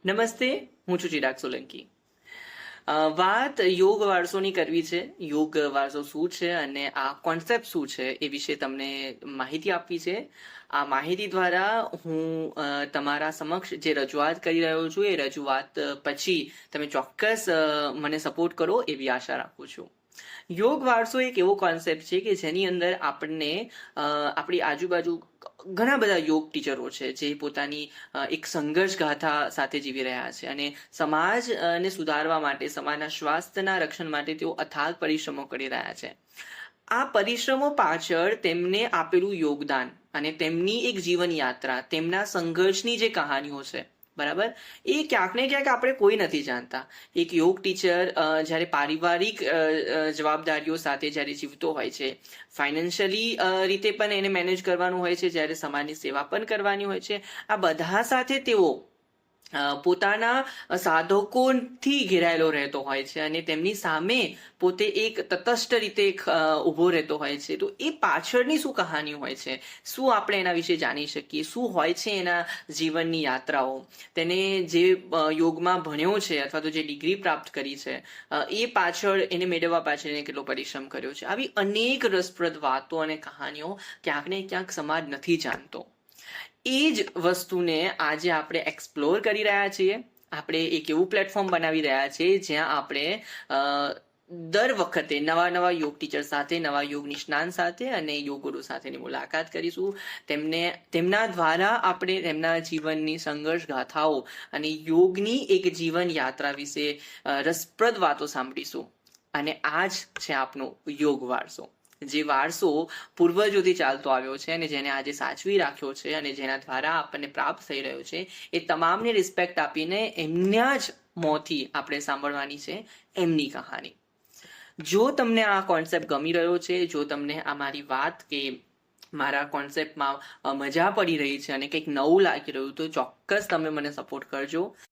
નમસ્તે, હું છું ચિરાગ સોલંકી. વાત યોગ વારસોની કરવી છે. યોગ વારસો શું છે અને આ કોન્સેપ્ટ શું છે એ વિશે તમને માહિતી આપવી છે. આ માહિતી દ્વારા હું તમારા સમક્ષ જે રજૂઆત કરી રહ્યો છું એ રજૂઆત પછી તમે ચોક્કસ મને સપોર્ટ કરો એવી આશા રાખું છું. યોગ વારસો એક એવો કોન્સેપ્ટ છે કે જેની અંદર આપણને આપણી આજુબાજુ ઘણા બધા યોગ ટીચરો છે જે પોતાની એક સંઘર્ષ ગાથા સાથે જીવી રહ્યા છે અને સમાજને સુધારવા માટે, સમાજના સ્વાસ્થ્યના રક્ષણ માટે તેઓ અથાગ પરિશ્રમો કરી રહ્યા છે. આ પરિશ્રમો પાછળ તેમને આપેલું યોગદાન અને તેમની એક જીવન યાત્રા, તેમના સંઘર્ષની જે કહાનીઓ છે, બરાબર, એ ક્યાંક ને ક્યાંક આપણે કોઈ નથી જાણતા. એક યોગ ટીચર જ્યારે પારિવારિક જવાબદારીઓ સાથે જ્યારે જીવતો હોય છે, ફાઇનાન્શિયલી રીતે પણ એને મેનેજ કરવાનું હોય છે, જ્યારે સમાજની સેવા પણ કરવાની હોય છે, આ બધા સાથે તેઓ પોતાના સાધકોથી ઘેરાયેલો રહેતો હોય છે અને તેમની સામે પોતે એક તટસ્થ રીતે ઊભો રહેતો હોય છે. તો એ પાછળની શું કહાની હોય છે, શું આપણે એના વિશે જાણી શકીએ, શું હોય છે એના જીવનની યાત્રાઓ, તેને જે યોગમાં ભણ્યો છે અથવા તો જે ડિગ્રી પ્રાપ્ત કરી છે એ પાછળ એને મેળવવા પાછળ એને કેટલો પરિશ્રમ કર્યો છે. આવી અનેક રસપ્રદ વાતો અને કહાનીઓ ક્યાંક ને ક્યાંક સમાજ નથી જાણતો. એ જ વસ્તુને આજે આપણે એક્સપ્લોર કરી રહ્યા છીએ. આપણે એક એવું પ્લેટફોર્મ બનાવી રહ્યા છીએ જ્યાં આપણે દર વખતે નવા નવા યોગ ટીચર સાથે, નવા યોગ નિષ્ણાંત સાથે અને યોગ ગુરુ સાથેની મુલાકાત કરીશું. તેમના દ્વારા આપણે તેમના જીવનની સંઘર્ષ ગાથાઓ અને યોગની એક જીવન યાત્રા વિશે રસપ્રદ વાતો સાંભળીશું. અને આ જ છે આપનો યોગ વારસો, જે વારસો પૂર્વજોથી ચાલતો આવ્યો છે અને જેને આજે સાચવી રાખ્યો છે અને જેના દ્વારા આપણને પ્રાપ્ત થઈ રહ્યો છે. એ તમામને રિસ્પેક્ટ આપીને એમના જ મોંથી આપણે સાંભળવાની છે એમની કહાની. જો તમને આ કોન્સેપ્ટ ગમી રહ્યો છે, જો તમને આ મારી વાત કે મારા કોન્સેપ્ટમાં મજા પડી રહી છે અને કંઈક નવું લાગી રહ્યું, તો ચોક્કસ તમે મને સપોર્ટ કરજો.